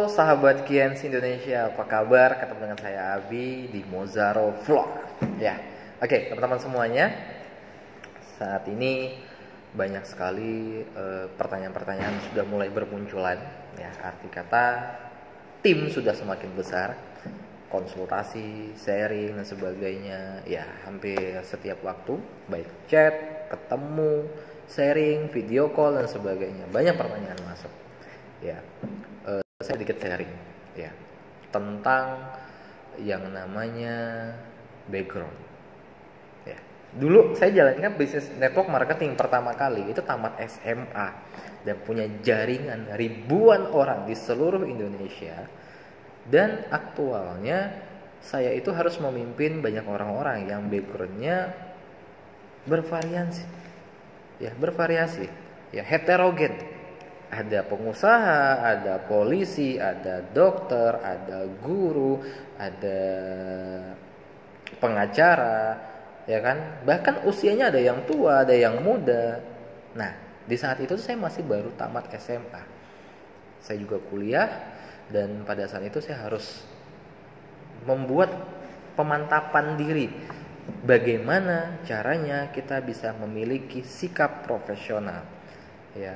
sahabat Kians Indonesia, apa kabar? Ketemu dengan saya Abi di Mozaro Vlog. Ya, oke teman-teman semuanya. Saat ini banyak sekali pertanyaan-pertanyaan sudah mulai bermunculan. Ya, arti kata tim sudah semakin besar, konsultasi, sharing dan sebagainya. Ya, hampir setiap waktu, baik chat, ketemu, sharing, video call dan sebagainya. Banyak pertanyaan masuk. Ya. Saya sedikit sharing ya tentang yang namanya background ya. Dulu saya jalankan bisnis network marketing pertama kali itu tamat SMA dan punya jaringan ribuan orang di seluruh Indonesia, dan aktualnya saya itu harus memimpin banyak orang-orang yang backgroundnya bervariasi ya, heterogen. Ada pengusaha, ada polisi, ada dokter, ada guru, ada pengacara, ya kan? Bahkan usianya ada yang tua, ada yang muda. Nah, di saat itu saya masih baru tamat SMA. Saya juga kuliah, dan pada saat itu saya harus membuat pemantapan diri. Bagaimana caranya kita bisa memiliki sikap profesional, ya.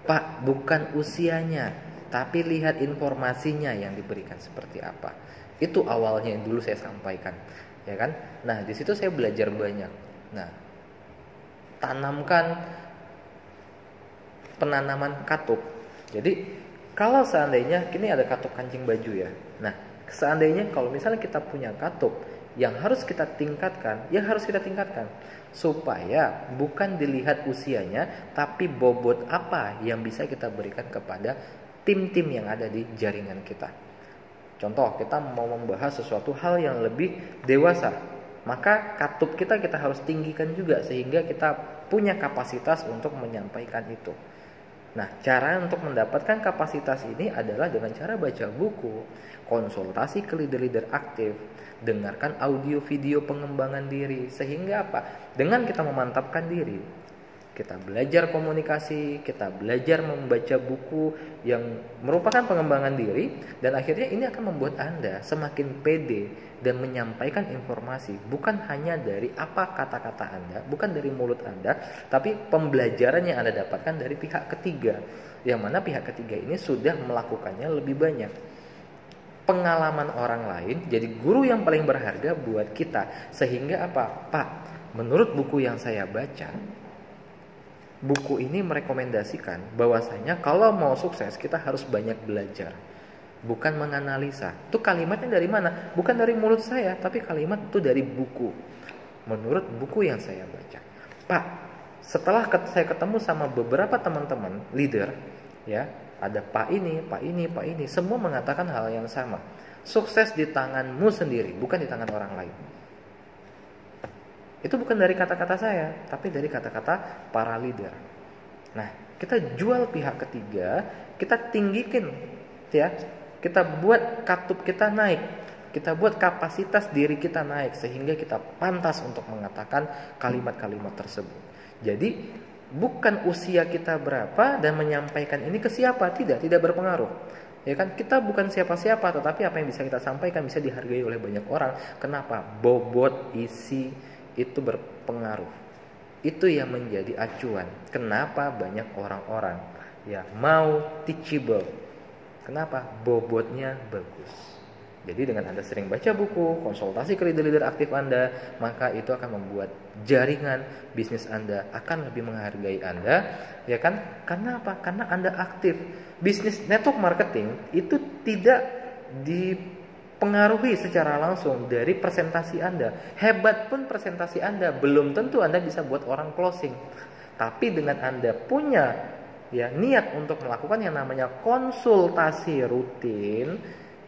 Pak, bukan usianya, tapi lihat informasinya yang diberikan seperti apa. Itu awalnya yang dulu saya sampaikan, ya kan? Nah, di situ saya belajar banyak. Nah, tanamkan penanaman katup. Jadi, kalau seandainya ini ada katup kancing baju ya. Nah, seandainya kalau misalnya kita punya katup yang harus kita tingkatkan, supaya bukan dilihat usianya, tapi bobot apa yang bisa kita berikan kepada tim-tim yang ada di jaringan kita. Contoh, kita mau membahas sesuatu hal yang lebih dewasa, maka katup kita harus tinggikan juga sehingga kita punya kapasitas untuk menyampaikan itu. Nah, cara untuk mendapatkan kapasitas ini adalah dengan cara baca buku, konsultasi ke leader-leader aktif, dengarkan audio video pengembangan diri. Sehingga apa? Dengan kita memantapkan diri, kita belajar komunikasi, kita belajar membaca buku yang merupakan pengembangan diri, dan akhirnya ini akan membuat Anda semakin pede dan menyampaikan informasi bukan hanya dari apa kata-kata Anda, bukan dari mulut Anda, tapi pembelajaran yang Anda dapatkan dari pihak ketiga, yang mana pihak ketiga ini sudah melakukannya lebih banyak. Pengalaman orang lain jadi guru yang paling berharga buat kita. Sehingga apa? Pak, menurut buku yang saya baca, buku ini merekomendasikan bahwasanya kalau mau sukses kita harus banyak belajar, bukan menganalisa. Itu kalimatnya dari mana? Bukan dari mulut saya, tapi kalimat itu dari buku. Menurut buku yang saya baca. Pak, setelah saya ketemu sama beberapa teman-teman leader, ya, ada Pak ini, semua mengatakan hal yang sama. Sukses di tanganmu sendiri, bukan di tangan orang lain. Itu bukan dari kata-kata saya, tapi dari kata-kata para leader. Nah, kita jual pihak ketiga, kita tinggikan, ya. Kita buat katup kita naik, kita buat kapasitas diri kita naik sehingga kita pantas untuk mengatakan kalimat-kalimat tersebut. Jadi bukan usia kita berapa dan menyampaikan ini ke siapa, tidak berpengaruh. Ya kan, kita bukan siapa-siapa, tetapi apa yang bisa kita sampaikan bisa dihargai oleh banyak orang. Kenapa? Bobot isi itu berpengaruh. Itu yang menjadi acuan. Kenapa banyak orang-orang ya mau teachable? Kenapa? Bobotnya bagus. Jadi dengan Anda sering baca buku, konsultasi ke leader-leader aktif Anda, maka itu akan membuat jaringan bisnis Anda akan lebih menghargai Anda, ya kan? Karena apa? Karena Anda aktif. Bisnis network marketing itu tidak dipengaruhi secara langsung dari presentasi Anda. Hebat pun presentasi Anda, belum tentu Anda bisa buat orang closing. Tapi dengan Anda punya niat untuk melakukan yang namanya konsultasi rutin,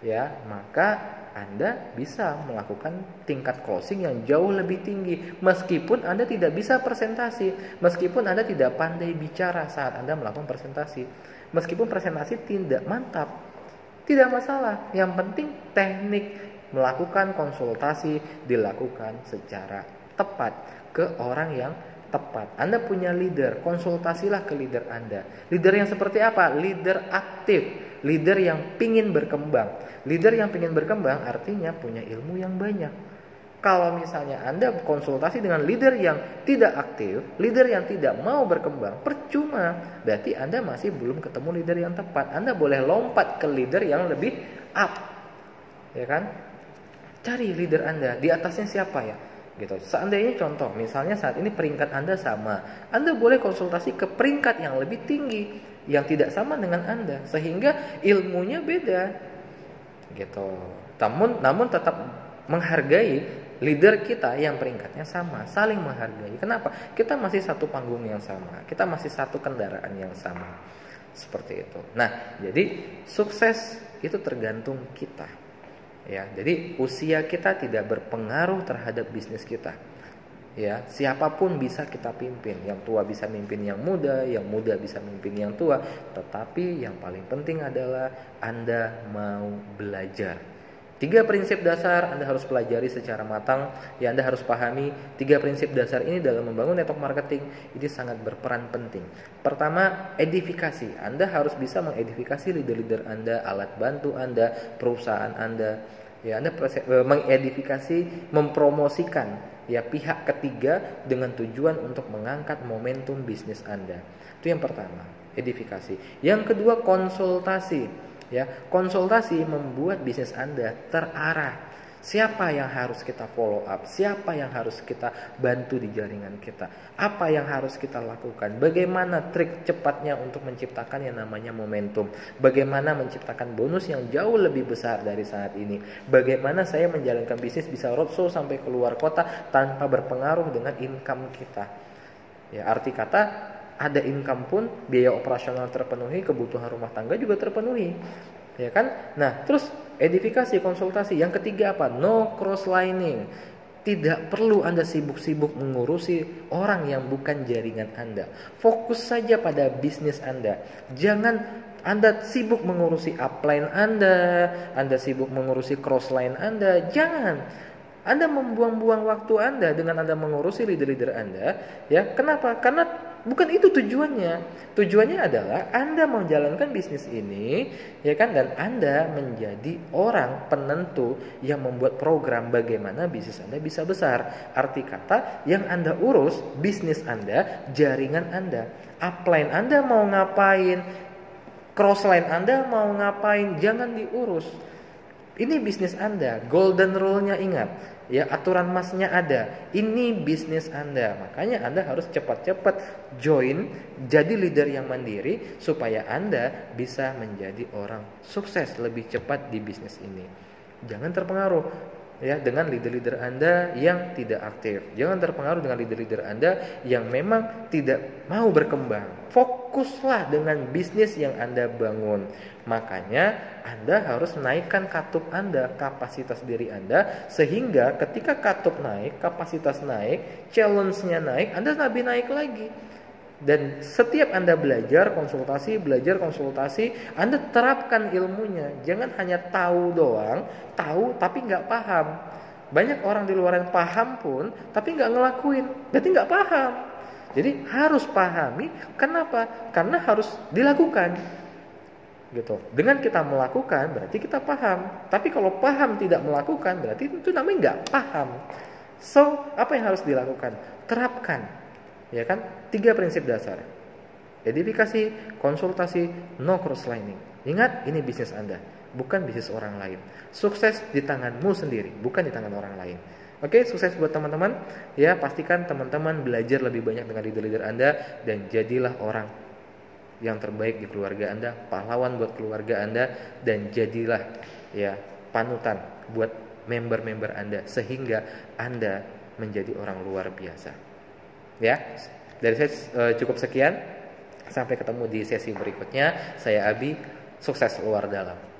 ya, maka Anda bisa melakukan tingkat closing yang jauh lebih tinggi. Meskipun Anda tidak bisa presentasi, meskipun Anda tidak pandai bicara saat Anda melakukan presentasi, meskipun presentasi tidak mantap, tidak masalah. Yang penting teknik melakukan konsultasi dilakukan secara tepat ke orang yang tepat. Anda punya leader, konsultasilah ke leader Anda. Leader yang seperti apa? Leader aktif, leader yang pingin berkembang. Leader yang pingin berkembang artinya punya ilmu yang banyak. Kalau misalnya Anda konsultasi dengan leader yang tidak aktif, leader yang tidak mau berkembang, percuma. Berarti Anda masih belum ketemu leader yang tepat. Anda boleh lompat ke leader yang lebih up. Ya kan? Cari leader Anda, di atasnya siapa ya? Gitu. Seandainya contoh, misalnya saat ini peringkat Anda sama, Anda boleh konsultasi ke peringkat yang lebih tinggi yang tidak sama dengan Anda, sehingga ilmunya beda. Gitu. Namun tetap menghargai leader kita yang peringkatnya sama, saling menghargai. Kenapa? Kita masih satu panggung yang sama, kita masih satu kendaraan yang sama. Seperti itu. Nah, jadi sukses itu tergantung kita. Ya, jadi usia kita tidak berpengaruh terhadap bisnis kita. Ya, siapapun bisa kita pimpin. Yang tua bisa mimpin yang muda bisa mimpin yang tua. Tetapi yang paling penting adalah Anda mau belajar. 3 prinsip dasar Anda harus pelajari secara matang. Ya, Anda harus pahami 3 prinsip dasar ini dalam membangun network marketing. Ini sangat berperan penting. Pertama, edifikasi. Anda harus bisa mengedifikasi leader-leader Anda, alat bantu Anda, perusahaan Anda. Ya, Anda mengedifikasi, mempromosikan ya pihak ketiga dengan tujuan untuk mengangkat momentum bisnis Anda. Itu yang pertama, edifikasi. Yang kedua, konsultasi. Ya, konsultasi membuat bisnis Anda terarah. Siapa yang harus kita follow up? Siapa yang harus kita bantu di jaringan kita? Apa yang harus kita lakukan? Bagaimana trik cepatnya untuk menciptakan yang namanya momentum? Bagaimana menciptakan bonus yang jauh lebih besar dari saat ini? Bagaimana saya menjalankan bisnis bisa roadshow sampai keluar kota tanpa berpengaruh dengan income kita? Ya, arti kata ada income pun biaya operasional terpenuhi, kebutuhan rumah tangga juga terpenuhi. Ya kan? Nah, terus edifikasi, konsultasi. Yang ketiga apa? No cross lining. Tidak perlu Anda sibuk-sibuk mengurusi orang yang bukan jaringan Anda. Fokus saja pada bisnis Anda. Jangan Anda sibuk mengurusi upline Anda sibuk mengurusi crossline Anda. Jangan. Anda membuang-buang waktu Anda dengan Anda mengurusi leader-leader Anda. Ya, kenapa? Karena bukan itu tujuannya. Tujuannya adalah Anda menjalankan bisnis ini, ya kan, dan Anda menjadi orang penentu yang membuat program bagaimana bisnis Anda bisa besar. Arti kata, yang Anda urus bisnis Anda, jaringan Anda. Upline Anda mau ngapain, crossline Anda mau ngapain, jangan diurus. Ini bisnis Anda, golden rule-nya ingat. Ya, aturan masnya ada. Ini bisnis Anda. Makanya Anda harus cepat-cepat join jadi leader yang mandiri supaya Anda bisa menjadi orang sukses lebih cepat di bisnis ini. Jangan terpengaruh ya dengan leader-leader Anda yang tidak aktif. Jangan terpengaruh dengan leader-leader Anda yang memang tidak mau berkembang. Fokuslah dengan bisnis yang Anda bangun. Makanya Anda harus naikkan katup Anda, kapasitas diri Anda, sehingga ketika katup naik, kapasitas naik, challenge-nya naik, Anda lebih naik lagi. Dan setiap Anda belajar konsultasi, Anda terapkan ilmunya. Jangan hanya tahu doang, tahu tapi nggak paham. Banyak orang di luar yang paham pun, tapi nggak ngelakuin, berarti nggak paham. Jadi harus pahami, kenapa? Karena harus dilakukan. Gitu. Dengan kita melakukan berarti kita paham. Tapi kalau paham tidak melakukan berarti itu namanya nggak paham. So, apa yang harus dilakukan? Terapkan. Ya kan? 3 prinsip dasar. Edifikasi, konsultasi, no cross-lining. Ingat, ini bisnis Anda, bukan bisnis orang lain. Sukses di tanganmu sendiri, bukan di tangan orang lain. Oke, sukses buat teman-teman. Ya, pastikan teman-teman belajar lebih banyak dengan leader-leader Anda dan jadilah orang yang terbaik di keluarga Anda, pahlawan buat keluarga Anda, dan jadilah ya panutan buat member-member Anda sehingga Anda menjadi orang luar biasa. Ya, dari saya cukup sekian. Sampai ketemu di sesi berikutnya. Saya Abi, sukses luar dalam.